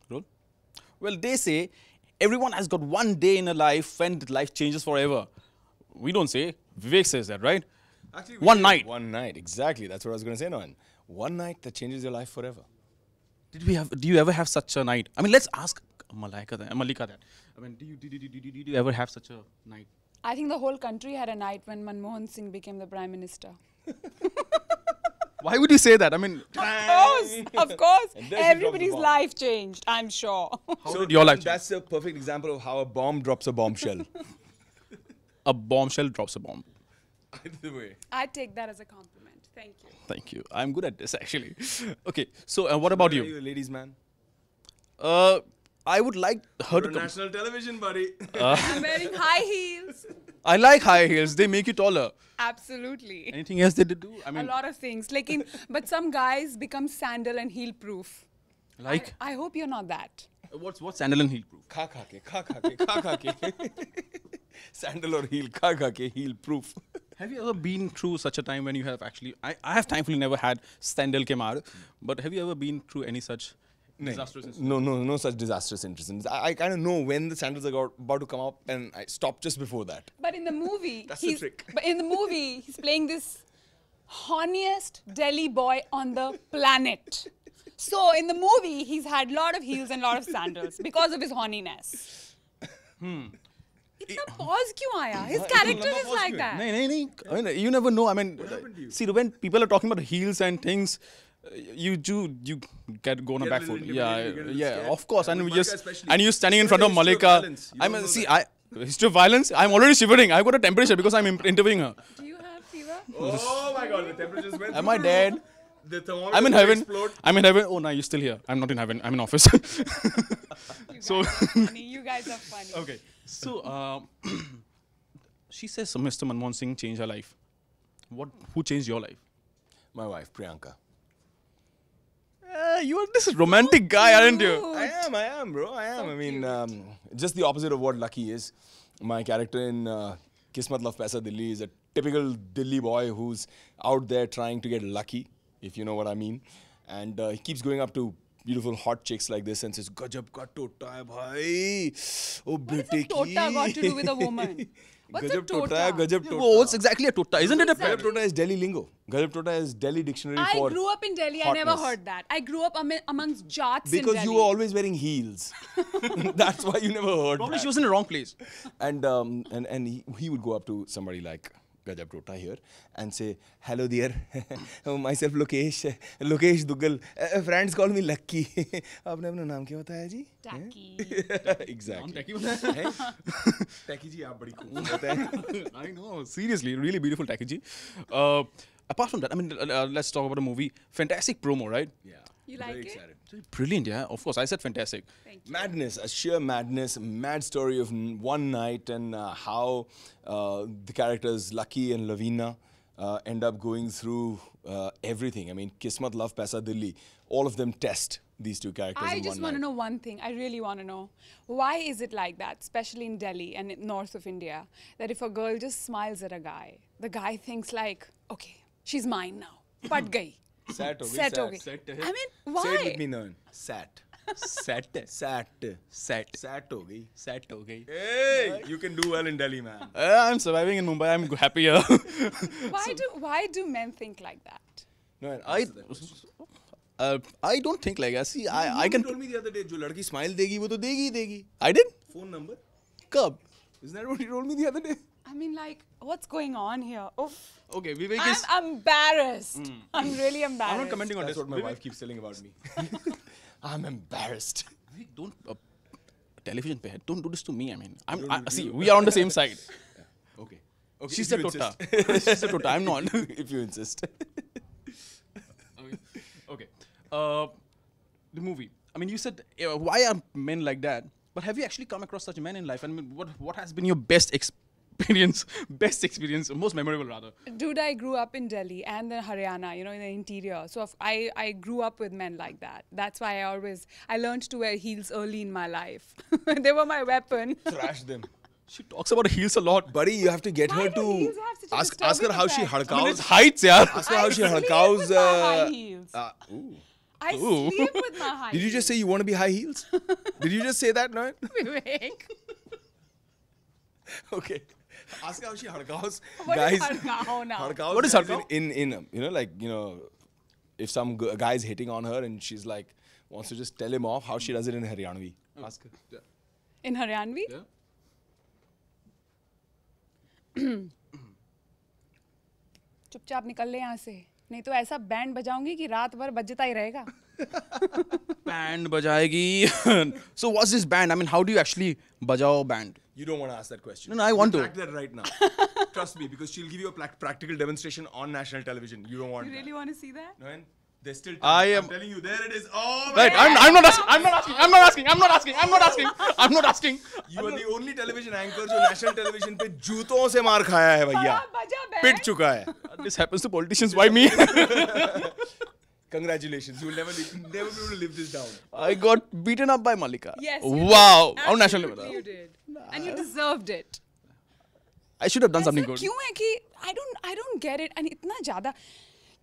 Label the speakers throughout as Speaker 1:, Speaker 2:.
Speaker 1: Role? Well, they say everyone has got one day in a life when life changes forever. We don't say. Vivek says that, right?
Speaker 2: Actually,
Speaker 1: One night.
Speaker 2: One night, exactly. That's what I was going to say, Noan. One night that changes your life forever.
Speaker 1: Do you ever have such a night? I mean, let's ask Malika that. I mean, did you ever have such a night?
Speaker 3: I think the whole country had a night when Manmohan Singh became the Prime Minister.
Speaker 1: Why would you say that? I mean,
Speaker 3: Of course.
Speaker 2: And then she dropped the
Speaker 3: Everybody's
Speaker 2: bomb.
Speaker 3: life changed, I'm sure.
Speaker 1: how did your life change?
Speaker 2: That's a perfect example of how a bomb drops a bombshell.
Speaker 1: A bombshell drops a bomb.
Speaker 2: Either way.
Speaker 3: I take that as a compliment. Thank you.
Speaker 1: Thank you. I'm good at this, actually. Okay, so what about
Speaker 2: Are
Speaker 1: you?
Speaker 2: you a ladies' man?
Speaker 1: I would like her to
Speaker 2: You're
Speaker 1: come.
Speaker 2: national television, buddy.
Speaker 3: I'm wearing high heels.
Speaker 1: I like high heels. They make you taller.
Speaker 3: Absolutely.
Speaker 1: Anything else they did do? I
Speaker 3: A
Speaker 1: mean,
Speaker 3: lot of things. But some guys become sandal and heel proof.
Speaker 1: like
Speaker 3: I hope you're not that.
Speaker 1: what's sandal and heel proof?
Speaker 2: Kha ke. Sandal or heel, kha ke, heel proof.
Speaker 1: Have you ever been through such a time when you have actually? I have thankfully never had sandal ke maar, but have you ever been through any such disastrous incident?
Speaker 2: No such disastrous incidents. I kind of know when the sandals are about to come up, and I stop just before that.
Speaker 3: But in the movie,
Speaker 2: That's the trick.
Speaker 3: But in the movie, he's playing this horniest Delhi boy on the planet. So in the movie, he's had a lot of heels and a lot of sandals because of his horniness. इतना pause क्यों आया? His character is like that.
Speaker 1: No. I mean, you never know. I mean, see, when people are talking about heels and things, you get go on a
Speaker 2: Get a
Speaker 1: back
Speaker 2: little
Speaker 1: foot.
Speaker 2: intimidated,
Speaker 1: Yeah,
Speaker 2: you get a little
Speaker 1: yeah,
Speaker 2: scared.
Speaker 1: of course. And
Speaker 2: With
Speaker 1: you
Speaker 2: Malika especially.
Speaker 1: and you standing in
Speaker 2: There's
Speaker 1: front of
Speaker 2: a history of
Speaker 1: Malika.
Speaker 2: violence. You
Speaker 1: I
Speaker 2: don't
Speaker 1: mean,
Speaker 2: know
Speaker 1: see,
Speaker 2: that.
Speaker 1: history of violence. I'm already shivering. I've got a temperature because I'm interviewing her.
Speaker 3: Do you have fever?
Speaker 2: Oh my God, the temperatures went.
Speaker 1: Am I dead?
Speaker 2: The thermometer
Speaker 1: I'm in
Speaker 2: will
Speaker 1: heaven.
Speaker 2: explode.
Speaker 1: I'm in heaven. Oh no, you're still here. I'm not in heaven. I'm in office. So-
Speaker 3: You guys are funny.
Speaker 1: Okay. So she says Mr. Manmohan Singh changed her life. Who changed your life?
Speaker 2: My wife, Priyanka.
Speaker 1: You are this romantic guy, aren't you?
Speaker 2: I am, bro. I am. I mean, just the opposite of what Lucky is. My character in Kismat Love Paisa Dilli is a typical Delhi boy who's out there trying to get lucky, if you know what I mean. And he keeps going up to beautiful hot chicks like this and says, "Gajab ka tota hai bhai. Oh,
Speaker 3: What
Speaker 2: bete
Speaker 3: does a tota
Speaker 2: ki."
Speaker 3: got to do with a woman? What's a
Speaker 2: Gajab tota hai,
Speaker 3: tota?
Speaker 2: gajab tota.
Speaker 1: Oh, what's exactly a tota? Isn't it a
Speaker 2: Gajab tota is Delhi lingo. Gajab tota is Delhi dictionary
Speaker 3: I
Speaker 2: for
Speaker 3: grew up in Delhi. I never
Speaker 2: hotness.
Speaker 3: heard that. I grew up amongst jats in
Speaker 2: Because
Speaker 3: Delhi.
Speaker 2: you were always wearing heels. That's why you never heard
Speaker 1: Probably
Speaker 2: that.
Speaker 1: she was in the wrong place.
Speaker 2: And he would go up to somebody like Gajab Tota here and say, "Hello dear, myself Lokesh Duggal. Friends call me Lucky." आपने अपना नाम क्या बताया जी?
Speaker 3: Tacky.
Speaker 2: Exactly.
Speaker 1: I
Speaker 2: Taki ji, आप बड़ी खूबसूरत हैं.
Speaker 1: know, seriously, really beautiful Takiji. Apart from that, I mean, let's talk about the movie. Fantastic promo, right?
Speaker 2: Yeah.
Speaker 3: You like
Speaker 2: Very
Speaker 3: it?
Speaker 2: excited.
Speaker 1: Brilliant, yeah. Of course, I said fantastic.
Speaker 3: Thank you.
Speaker 2: Madness, a sheer madness, mad story of one night and how the characters Lucky and Lavina end up going through everything. I mean, Kismat, Love, Paisa, Dilli, all of them test these two characters
Speaker 3: I
Speaker 2: in
Speaker 3: just
Speaker 2: one
Speaker 3: want to
Speaker 2: night.
Speaker 3: know one thing. I really want to know. Why is it like that, especially in Delhi and in north of India, that if a girl just smiles at a guy, the guy thinks like, okay, she's mine now. Pat gayi.
Speaker 2: Sat ho gayi,
Speaker 3: Set ho
Speaker 2: sat.
Speaker 3: gayi.
Speaker 1: Set hai.
Speaker 3: I mean, why?
Speaker 2: Say it with me, Nayan. Sat.
Speaker 1: Set.
Speaker 2: Sat.
Speaker 1: Set.
Speaker 2: Sat ho gayi.
Speaker 1: Set ho gayi.
Speaker 2: Hey, you can do well in Delhi, man.
Speaker 1: I'm surviving in Mumbai. I'm happy here.
Speaker 3: Why do men think like that?
Speaker 2: No,
Speaker 1: I don't think like that. See, I
Speaker 2: You
Speaker 1: can.
Speaker 2: told me the other day, जो लड़की smile देगी वो तो देगी ही देगी.
Speaker 1: I did?
Speaker 2: Phone number?
Speaker 1: Kab?
Speaker 2: Isn't that what you told me the other day?
Speaker 3: I mean, like, what's going on here? Oof.
Speaker 1: Okay, Vivek is.
Speaker 3: I'm embarrassed. I'm really embarrassed.
Speaker 1: I'm not commenting on
Speaker 2: That's
Speaker 1: this.
Speaker 2: what my
Speaker 1: Vivek,
Speaker 2: wife keeps telling about me. I'm embarrassed.
Speaker 1: Vivek, don't. Television pe hai. Don't do this to me. I mean, see, we are on the same side.
Speaker 2: Okay. Okay.
Speaker 1: She's
Speaker 2: if
Speaker 1: a
Speaker 2: you
Speaker 1: tota.
Speaker 2: insist.
Speaker 1: She's a tota. I'm not.
Speaker 2: If you insist.
Speaker 1: Okay. The movie. I mean, you said why are men like that? But have you actually come across such men in life? I mean, what has been your best experience, most memorable rather?
Speaker 3: Dude, I grew up in Delhi and then Haryana, you know, in the interior. So I grew up with men like that. That's why I learned to wear heels early in my life. They were my weapon.
Speaker 2: Thrash them.
Speaker 1: She talks about heels a lot.
Speaker 2: Buddy, you have to get
Speaker 3: Why
Speaker 2: her
Speaker 3: do
Speaker 2: to
Speaker 3: heels have such a
Speaker 2: ask her
Speaker 3: disturbing
Speaker 2: how she
Speaker 3: effect?
Speaker 1: I mean,
Speaker 2: hadkaus.
Speaker 1: it's heights, yeah.
Speaker 2: Ask her how she
Speaker 3: I sleep
Speaker 2: hadkaus.
Speaker 3: with my high heels.
Speaker 2: Ooh.
Speaker 3: I
Speaker 1: Ooh.
Speaker 3: sleep with my high
Speaker 2: Did you just say you want to be high heels? Did you just say that, no?
Speaker 3: Vivek.
Speaker 2: Okay. Ask her how she harkaos
Speaker 3: What
Speaker 2: guys.
Speaker 3: is harkao now?
Speaker 2: Harkaos
Speaker 1: What is
Speaker 2: guys
Speaker 1: harkao?
Speaker 2: in if some guy is hitting on her and she's like wants to just tell him off, how she does it in Haryanvi. Ask her.
Speaker 1: Yeah.
Speaker 3: In Haryanvi?
Speaker 1: Yeah.
Speaker 3: चुपचाप निकल ले यहाँ से नहीं तो ऐसा band बजाऊंगी कि रात भर बजता ही रहेगा
Speaker 1: Band bajaegi. So what's this band? I mean, how do you actually bajao band?
Speaker 2: You don't want to ask that question.
Speaker 1: No, I want to.
Speaker 2: Track that right now. Trust me, because she'll give you a practical demonstration on national television. You don't want
Speaker 3: You
Speaker 2: that.
Speaker 3: really want to see that?
Speaker 2: No, and there's still time.
Speaker 1: I
Speaker 2: I'm
Speaker 1: am-
Speaker 2: telling you, there it is. Oh,
Speaker 1: Right,
Speaker 2: my
Speaker 1: I'm not asking. I'm not asking. I'm not asking. I'm not asking. I'm not asking. I'm not asking.
Speaker 2: You are the only television anchor जो national television पे जूतों से मार खाया है भैया.
Speaker 3: बजा band
Speaker 2: पिट चुका है.
Speaker 1: This happens to politicians. Why me?
Speaker 2: Congratulations, you will never be able to live this down.
Speaker 1: I got beaten up by Malika.
Speaker 3: Yes.
Speaker 1: Wow. On national level.
Speaker 3: You did. And you deserved it.
Speaker 1: I should have done something
Speaker 3: ऐसा
Speaker 1: good.
Speaker 3: क्यों है कि I don't get it and इतना ज़्यादा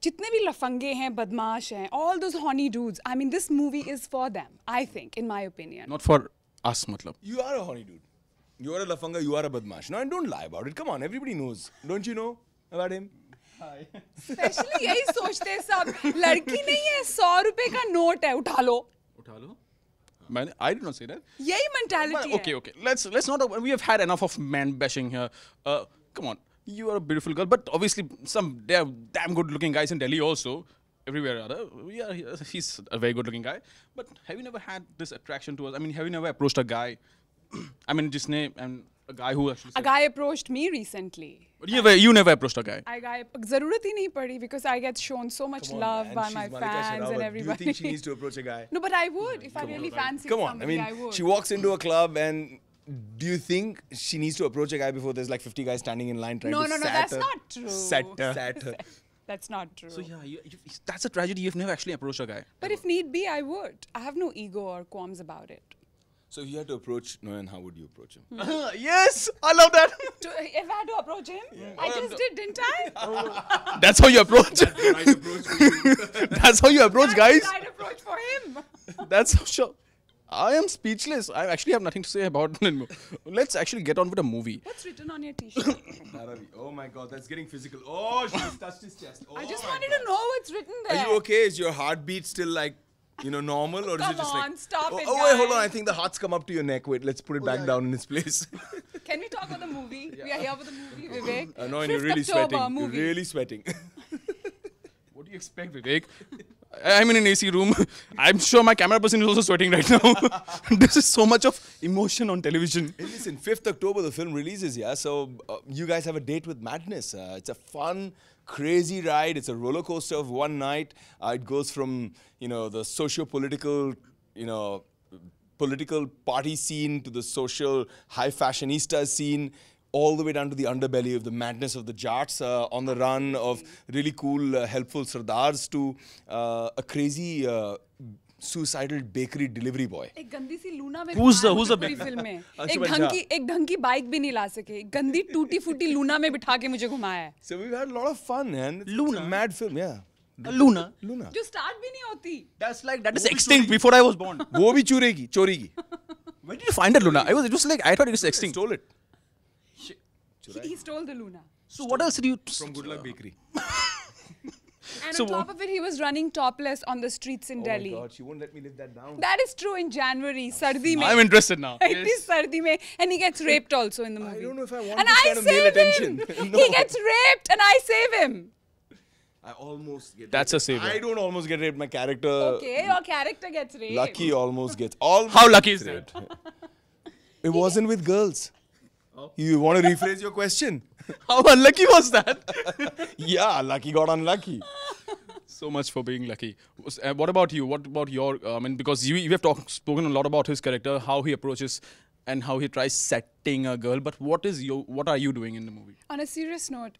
Speaker 3: जितने भी लफंगे हैं बदमाश हैं all those horny dudes I mean this movie is for them I think in my opinion
Speaker 1: Not for us, matlab.
Speaker 2: You are a horny dude. You are a lafanga, you are a badmash. No, and don't lie about it. Come on, everybody knows. Don't you know about him?
Speaker 3: Specially यही सोचते हैं सब लड़की नहीं है 100 रुपए का note है उठा लो
Speaker 1: उठा लो. I did not say that.
Speaker 3: यही मेंटालिटी है
Speaker 1: Okay. Let's not. We have had enough of man bashing here. Come on. You are a beautiful girl, but obviously there are damn good-looking guys in Delhi also. Everywhere other. Yeah, he's a very good-looking guy. But have you never had this attraction to us? I mean, have you never approached a guy? I mean, a guy who actually.
Speaker 3: A guy approached me recently
Speaker 1: But you never approached a guy.
Speaker 3: ज़रूरत ही नहीं पड़ी because I get shown so much
Speaker 2: Come on,
Speaker 3: love
Speaker 2: man,
Speaker 3: by
Speaker 2: she's
Speaker 3: my
Speaker 2: Malika
Speaker 3: fans
Speaker 2: Sherawat.
Speaker 3: and
Speaker 2: Do
Speaker 3: everybody.
Speaker 2: you think she needs to approach a guy?
Speaker 3: No, but I would if I really fancied
Speaker 2: Come on, I
Speaker 3: somebody.
Speaker 2: mean,
Speaker 3: I would.
Speaker 2: she walks into a club and do you think she needs to approach a guy before there's like 50 guys standing in line trying
Speaker 3: No,
Speaker 2: to
Speaker 3: no,
Speaker 2: sat
Speaker 3: that's
Speaker 2: her?
Speaker 3: not true.
Speaker 2: Sat her.
Speaker 3: That's not true.
Speaker 1: So yeah, that's a tragedy. You've never actually approached a guy.
Speaker 3: But if need be, I would. I have no ego or qualms about it.
Speaker 2: So if you had to approach Noyan, how would you approach him?
Speaker 1: Yes, I love that.
Speaker 3: If I had to approach him, I just did, didn't I?
Speaker 1: That's how you approach.
Speaker 2: Right approach for you.
Speaker 1: That's how you approach, guys.
Speaker 3: That's the right approach for him.
Speaker 1: That's how sure. I am speechless. I actually have nothing to say about it. Let's actually get on with the movie.
Speaker 3: What's written on your t-shirt?
Speaker 2: Naravi. Oh my god, that's getting physical. Oh, she's touched his chest. Oh
Speaker 3: I just
Speaker 2: my
Speaker 3: wanted
Speaker 2: God.
Speaker 3: to know what's written there.
Speaker 2: Are you okay? Is your heartbeat still like, normal? Or is
Speaker 3: Come
Speaker 2: it just
Speaker 3: on,
Speaker 2: like.
Speaker 3: stop
Speaker 2: oh,
Speaker 3: it,
Speaker 2: oh, wait, hold on.
Speaker 3: guys.
Speaker 2: I think the heart's come up to your neck. Wait, let's put it back down in its place.
Speaker 3: Can we talk about the movie? We are here for the movie, Vivek.
Speaker 2: No, and you're
Speaker 3: 5th
Speaker 2: really
Speaker 3: October,
Speaker 2: sweating.
Speaker 3: Movie.
Speaker 2: You're really sweating.
Speaker 1: What do you expect, Vivek? I'm in an AC room. I'm sure my camera person is also sweating right now. This is so much of emotion on television.
Speaker 2: Hey, listen, 5th October the film releases, yeah? So you guys have a date with madness. It's a fun, crazy ride. It's a roller coaster of one night. It goes from, the socio-political, political party scene to the social high fashionista scene, all the way down to the underbelly of the madness of the Jats on the run, of really cool, helpful Sardars to a crazy suicidal bakery delivery boy.
Speaker 3: एक गंदी सी Luna में
Speaker 1: Who's the-
Speaker 3: बिठा
Speaker 1: who's the
Speaker 3: पूरी
Speaker 1: big-
Speaker 3: film में
Speaker 2: अंशुमन
Speaker 3: एक ढंग की bike भी नहीं ला सके गंदी टूटी फूटी लूना में बिठा के मुझे घुमाया है
Speaker 2: So we've had a lot of fun, man. It's a
Speaker 1: Luna?
Speaker 2: mad film, yeah.
Speaker 1: Luna.
Speaker 2: Luna.
Speaker 3: जो स्टार्ट भी नहीं होती
Speaker 1: That is extinct before I was born.
Speaker 2: वो भी चोरी की.
Speaker 1: Where did you find that Luna? It was like I thought it was extinct.
Speaker 2: Stole it
Speaker 3: he stole the luna
Speaker 1: So what else did you?
Speaker 2: from Good Luck Bakery.
Speaker 3: and
Speaker 1: So
Speaker 3: on top of it he was running topless on the streets in Delhi
Speaker 2: Oh my God, she won't let me live that down.
Speaker 3: that is true in January सर्दी में
Speaker 1: I'm interested now.
Speaker 3: इतनी सर्दी में and he gets raped also in the movie
Speaker 2: don't know if I want
Speaker 3: and
Speaker 2: this
Speaker 3: I
Speaker 2: kind of male
Speaker 3: save
Speaker 2: attention.
Speaker 3: him
Speaker 2: No.
Speaker 3: he gets raped and I save him
Speaker 2: I almost get
Speaker 1: That's
Speaker 2: raped.
Speaker 1: a savior.
Speaker 2: I don't almost get raped. My character,
Speaker 3: okay your character gets raped
Speaker 2: Lucky, almost gets. Almost
Speaker 1: How lucky
Speaker 2: gets
Speaker 1: is that?
Speaker 2: raped. It wasn't with girls. You want to rephrase your question?
Speaker 1: How unlucky was that?
Speaker 2: Yeah, Lucky got unlucky.
Speaker 1: So much for being lucky. What about you? What about your? I mean, because you have spoken a lot about his character, how he approaches, and how he tries setting a girl. But what are you doing in the movie?
Speaker 3: On a serious note,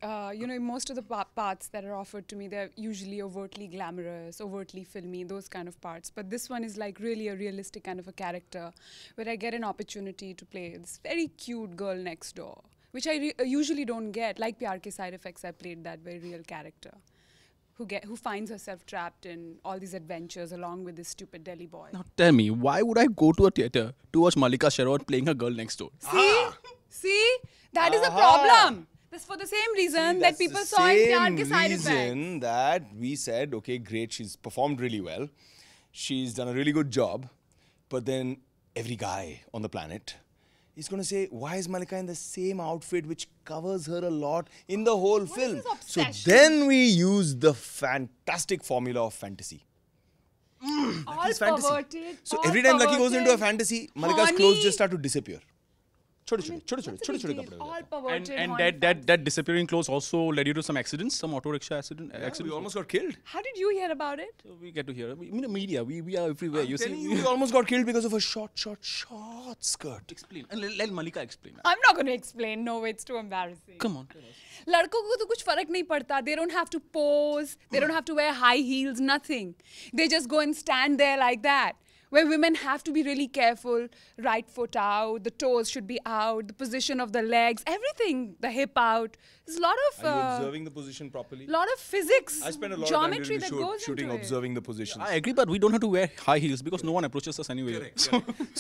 Speaker 3: most of the parts that are offered to me, they're usually overtly glamorous, overtly filmy, those kind of parts. But this one is like really a realistic kind of a character where I get an opportunity to play this very cute girl next door, which I usually don't get. Like Pyar Ke Side Effects, I played that very real character. who finds herself trapped in all these adventures along with this stupid Delhi boy.
Speaker 1: Now tell me, why would I go to a theatre to watch Malika Sherawat playing a girl next door?
Speaker 3: See, that is a problem. That's for the same reason that people saw in Pyar Ke Side Effects.
Speaker 2: Reason that we said, okay, great, she's performed really well, she's done a really good job, but then every guy on the planet is going to say, why is Malika in the same outfit which covers her a lot in the whole film?
Speaker 3: this
Speaker 2: So
Speaker 3: obsession?
Speaker 2: then we use the fantastic formula of fantasy.
Speaker 3: All
Speaker 2: It's fantasy.
Speaker 3: perverted.
Speaker 2: So
Speaker 3: all
Speaker 2: every time Lucky goes into a
Speaker 3: perverted.
Speaker 2: fantasy, Malika's
Speaker 3: Horny.
Speaker 2: clothes just start to disappear.
Speaker 3: What's the big deal?
Speaker 2: kapde.
Speaker 3: All
Speaker 1: And,
Speaker 3: perverted.
Speaker 1: and
Speaker 3: horny
Speaker 1: that disappearing clothes also led you to some accidents, some auto rickshaw accident.
Speaker 2: Yeah,
Speaker 1: accidents.
Speaker 2: we almost got killed.
Speaker 3: How did you hear about it?
Speaker 1: So we get to hear. We, media, we are everywhere. You see,
Speaker 2: We almost got killed because of a short skirt.
Speaker 1: explain. And let Malika explain.
Speaker 3: I'm not going to explain. No, it's too embarrassing.
Speaker 1: Come on.
Speaker 3: लड़कों को तो कुछ फर्क नहीं पड़ता. They don't have to pose. They don't have to wear high heels. Nothing. They just go and stand there like that. Where women have to be really careful. Right foot out. The toes should be out. The position of the legs. Everything. The hip out. There's a lot of
Speaker 2: Are you observing the position properly?
Speaker 3: lot of physics,
Speaker 2: I spend a lot
Speaker 3: geometry
Speaker 2: of time
Speaker 3: that
Speaker 2: during
Speaker 3: goes
Speaker 2: shooting
Speaker 3: into
Speaker 2: observing the positions.
Speaker 1: I agree, but we don't have to wear high heels because no one approaches us anyway.
Speaker 2: So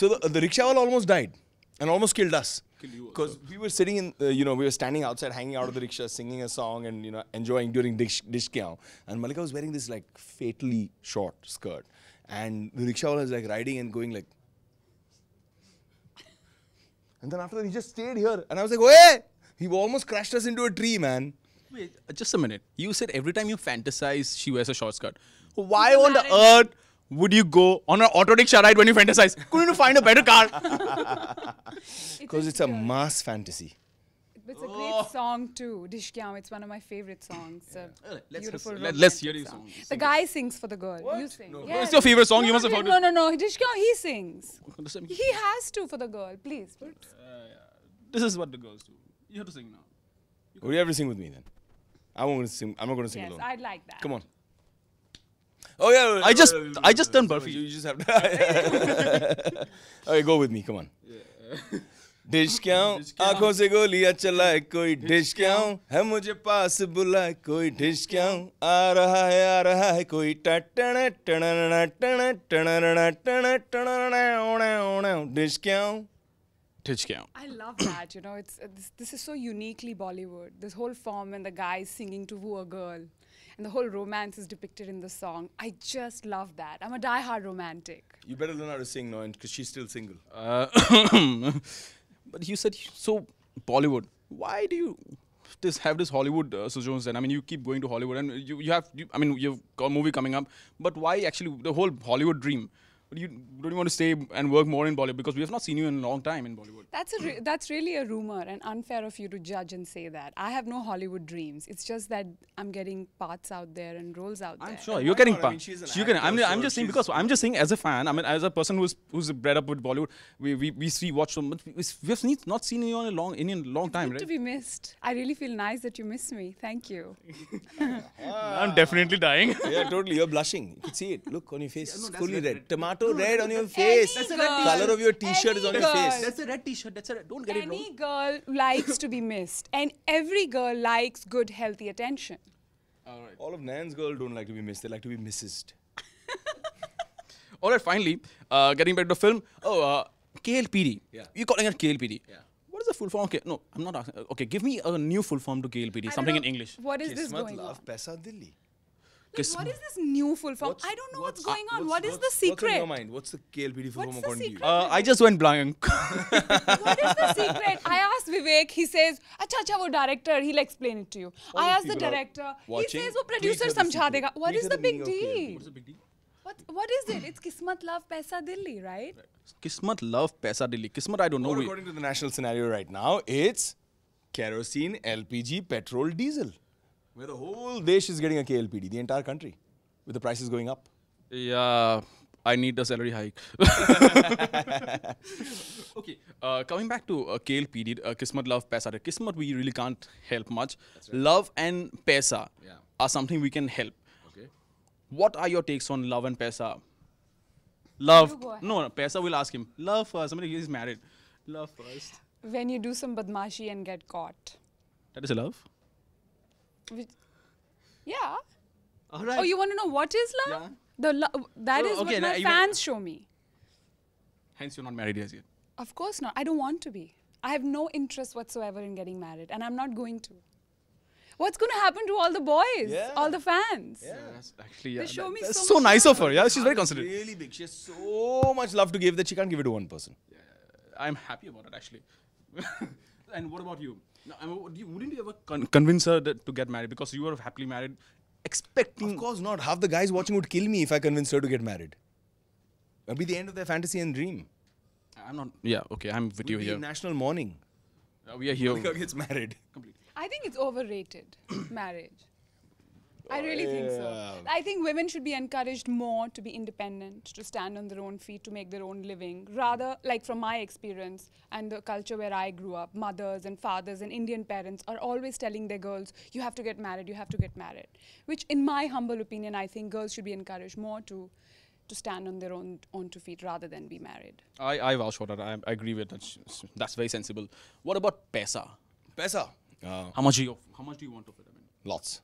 Speaker 2: the rickshawala almost died and almost killed us. Because we were sitting in, we were standing outside, hanging out of the rickshaw, singing a song and, enjoying during dish kyau. And Malika was wearing this like fatally short skirt. And the rickshawala was like riding and going like. And then after that, he just stayed here. And I was like, oh, hey! He almost crashed us into a tree, man.
Speaker 1: Wait, just a minute. You said every time you fantasize, she wears a short skirt. Why on the earth would you go on an auto rickshaw ride when you fantasize? Couldn't you find a better car?
Speaker 2: Because it's a mass fantasy.
Speaker 3: It's a great song too. Dish Kyau. It's one of my favorite songs. It's a beautiful.
Speaker 1: Let's hear your
Speaker 3: romantic
Speaker 1: song.
Speaker 3: The guy sings for the girl. You sing.
Speaker 2: No.
Speaker 3: Yes.
Speaker 1: It's your favorite song. You must have heard it.
Speaker 3: No. Dish Kyau, he sings.
Speaker 1: Listen,
Speaker 3: He has to for the girl. Please.
Speaker 1: this is what the girls do. You have to sing now.
Speaker 2: Would you ever sing with me then? I'm not going to sing
Speaker 3: Yes,
Speaker 2: alone.
Speaker 3: I'd like that.
Speaker 2: Come on. Oh yeah.
Speaker 1: I just turned Burfi.
Speaker 2: You just have to. Okay, go with me. Come on. Dish क्यों आंखों से गोलियां चलाए कोई dish क्यों है मुझे पास बुलाए कोई डिश क्यों आ रहा है कोई टटण टणण टण टणण टण टण डिश क्यों
Speaker 1: Ditch Kyau.
Speaker 3: I love that. It's this is so uniquely Bollywood. This whole form and the guys singing to woo a girl, and the whole romance is depicted in the song. I just love that. I'm a die-hard romantic.
Speaker 2: You better learn how to sing now, because she's still single.
Speaker 1: But you said so Bollywood. Why do you have this Hollywood sojourns then? I mean, you keep going to Hollywood, and you've got a movie coming up. But why actually the whole Hollywood dream? Don't you want to stay and work more in Bollywood? Because we have not seen you in a long time in Bollywood.
Speaker 3: That's really a rumor and unfair of you to judge and say that. I have no Hollywood dreams. It's just that I'm getting parts out there and roles out there.
Speaker 1: I'm sure you're getting
Speaker 2: not? I mean,
Speaker 1: parts.
Speaker 2: she's an
Speaker 1: You can.
Speaker 2: actor,
Speaker 1: I'm
Speaker 2: so
Speaker 1: just saying
Speaker 2: she's-
Speaker 1: because I'm just saying as a fan. I mean, as a person who's bred up with Bollywood, we watch so much. We have not seen you in a long time,
Speaker 3: Good to
Speaker 1: right?
Speaker 3: be missed. I really feel nice that you miss me. Thank you.
Speaker 1: I'm definitely dying.
Speaker 2: Yeah, totally. You're blushing. You can see it. Look on your face.
Speaker 1: no,
Speaker 2: It's
Speaker 1: that's
Speaker 2: fully
Speaker 1: red.
Speaker 2: red. Tomato red on your
Speaker 3: Any
Speaker 2: face.
Speaker 3: That's a red girl.
Speaker 2: Color of your t-shirt is on
Speaker 3: Any
Speaker 2: your
Speaker 3: girl.
Speaker 2: face.
Speaker 1: That's a red T-shirt. Don't get it
Speaker 3: Any
Speaker 1: wrong.
Speaker 3: girl likes to be missed, and every girl likes good, healthy attention.
Speaker 1: All right.
Speaker 2: All of Nan's girls don't like to be missed. They like to be missed.
Speaker 1: All right. Finally, getting back to the film. KLPD.
Speaker 2: Yeah.
Speaker 1: You're calling it KLPD.
Speaker 2: Yeah.
Speaker 1: What is the full form? Okay, no, I'm not asking. Okay, give me a new full form to KLPD.
Speaker 3: I
Speaker 1: Something
Speaker 3: don't
Speaker 1: in
Speaker 3: know
Speaker 1: English.
Speaker 3: What is this
Speaker 2: Kismat
Speaker 3: going
Speaker 2: love
Speaker 3: on?
Speaker 2: paisa Delhi.
Speaker 3: Like, what is this new full form? I don't know what's going on. What is the
Speaker 2: What's in
Speaker 3: secret?
Speaker 2: your mind? What's the KLPD full
Speaker 3: What's
Speaker 2: form
Speaker 3: the
Speaker 2: according to you?
Speaker 3: secret?
Speaker 1: I just went blank.
Speaker 3: What is the secret? I asked Vivek. He says, "Acha, wo director. He'll explain it to you." I asked the
Speaker 2: people are
Speaker 3: director. He
Speaker 2: watching.
Speaker 3: says, "वो
Speaker 2: Please
Speaker 3: producer
Speaker 2: hear the
Speaker 3: समझा
Speaker 2: secret.
Speaker 3: देगा." What
Speaker 2: Please
Speaker 3: is
Speaker 2: hear
Speaker 3: the
Speaker 2: the
Speaker 3: big
Speaker 2: meaning of
Speaker 3: deal?
Speaker 1: big deal?
Speaker 3: What is it? It's Kismat Love Paisa Dilli, right?
Speaker 1: Kismat love paisa Delhi. Kismat, I don't know.
Speaker 2: Or according to the national scenario right now, it's kerosene, LPG, petrol, diesel. Where the whole desh is getting a KLPD, the entire country, with the prices going up.
Speaker 1: Yeah, I need the salary hike. Okay, coming back to KLPD, Kismat love paisa. Kismat we really can't help much. Love and paisa are something we can help.
Speaker 2: Okay.
Speaker 1: What are your takes on love and paisa? Love.
Speaker 3: You go ahead.
Speaker 1: No, paisa will ask him. Love first. Somebody is married. Love first.
Speaker 3: When you do some badmashi and get caught.
Speaker 1: That is a love.
Speaker 3: Which, yeah.
Speaker 1: All right.
Speaker 3: Oh, you want to know what is love?
Speaker 1: Yeah.
Speaker 3: That
Speaker 1: Oh,
Speaker 3: is
Speaker 1: okay,
Speaker 3: what
Speaker 1: now
Speaker 3: my
Speaker 1: even-
Speaker 3: fans show me.
Speaker 1: Hence, you're not married as yet.
Speaker 3: Of course not. I don't want to be. I have no interest whatsoever in getting married, and I'm not going to. What's going to happen to all the boys,
Speaker 2: Yeah.
Speaker 3: all the fans?
Speaker 2: Yeah.
Speaker 1: That's actually, yeah.
Speaker 3: They show me
Speaker 1: that's
Speaker 3: so
Speaker 1: so
Speaker 3: much
Speaker 1: nice of
Speaker 3: love.
Speaker 1: her. Yeah, she's very considerate.
Speaker 2: Really big. She has so much love to give that she can't give it to one person.
Speaker 1: I'm happy about it actually. And what about you? Now, I mean, wouldn't you ever convince her to get married because you were happily married, expecting?
Speaker 2: Of course not. Half the guys watching would kill me if I convinced her to get married. It'd be the end of their fantasy and dream.
Speaker 1: I'm not. Yeah, okay, I'm with you
Speaker 2: It'd be
Speaker 1: here.
Speaker 2: national mourning.
Speaker 1: We are here.
Speaker 2: Malika gets married.
Speaker 1: Completely.
Speaker 3: I think it's overrated, marriage. I really think so.
Speaker 2: Yeah.
Speaker 3: I think women should be encouraged more to be independent, to stand on their own feet, to make their own living. Rather, like from my experience and the culture where I grew up, mothers and fathers and Indian parents are always telling their girls, you have to get married, you have to get married. Which, in my humble opinion, I think girls should be encouraged more to stand on their own two feet rather than be married.
Speaker 1: I vouch for that. I agree with that. That's very sensible. What about pesa?
Speaker 2: Pesa.
Speaker 1: How much do you want of it? I mean,
Speaker 2: Lots.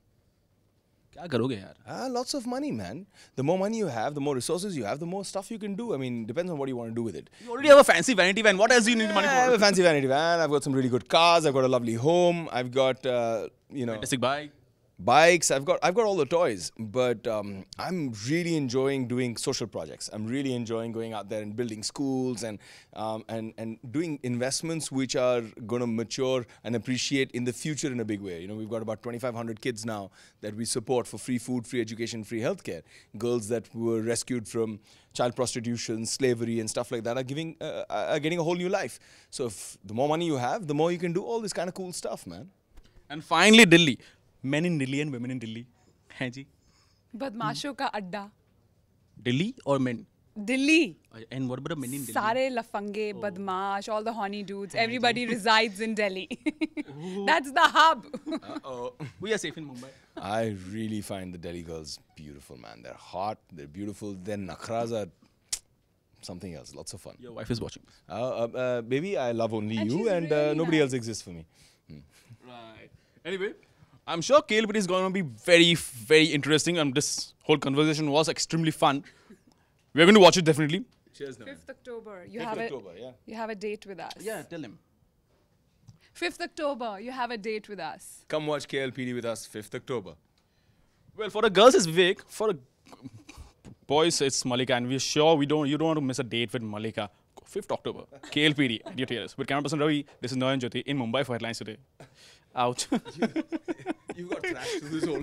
Speaker 1: क्या करोगे यार?
Speaker 2: Lots of money, man. The more money you have, the more resources you have, the more stuff you can do. I mean, depends on what you want to do with it.
Speaker 1: You already have a fancy vanity van. What else do you need money
Speaker 2: I have a
Speaker 1: for?
Speaker 2: fancy vanity van. I've got some really good cars. I've got a lovely home. I've got,
Speaker 1: Fantastic bike.
Speaker 2: bikes. I've got all the toys. But I'm really enjoying doing social projects. I'm really enjoying going out there and building schools and doing investments which are going to mature and appreciate in the future in a big way. You know, we've got about 2,500 kids now that we support for free food, free education, free healthcare. Girls that were rescued from child prostitution, slavery, and stuff like that are getting a whole new life. So if the more money you have, the more you can do all this kind of cool stuff, man.
Speaker 1: And finally, Delhi. Men in Delhi and women in Delhi. हैं जी?
Speaker 3: बदमाशों का अड्डा.
Speaker 1: Delhi or men?
Speaker 3: Delhi.
Speaker 1: And what about the men in Delhi?
Speaker 3: Sare lafange, badmash, all the horny dudes. Everybody resides in Delhi. That's the hub.
Speaker 1: We are safe in Mumbai.
Speaker 2: I really find the Delhi girls beautiful, man. They're hot, they're beautiful. Their nakhras are something else. Lots of fun.
Speaker 1: Your wife is watching.
Speaker 2: Baby, I love only
Speaker 3: And
Speaker 2: you,
Speaker 3: she's
Speaker 2: and
Speaker 3: really
Speaker 2: nobody
Speaker 3: nice.
Speaker 2: else exists for me.
Speaker 1: Right. Anyway, I'm sure KLPT is going to be very, very interesting. And this whole conversation was extremely fun. We're going to watch it definitely.
Speaker 2: Cheers,
Speaker 3: 5th October. You
Speaker 2: 5th
Speaker 3: have
Speaker 2: October, yeah.
Speaker 3: You have a date with us.
Speaker 1: Yeah, tell him.
Speaker 3: 5th October. You have a date with us.
Speaker 2: Come watch KLPD with us, 5th October.
Speaker 1: Well, for the girls, it's Vivek. For the boys, it's Malika. And we're sure you don't want to miss a date with Malika. 5th October, KLPD at your theaters. With camera person Ravi, this is Noyan Jyoti in Mumbai for Headlines Today. Ouch.
Speaker 2: You got trashed through this whole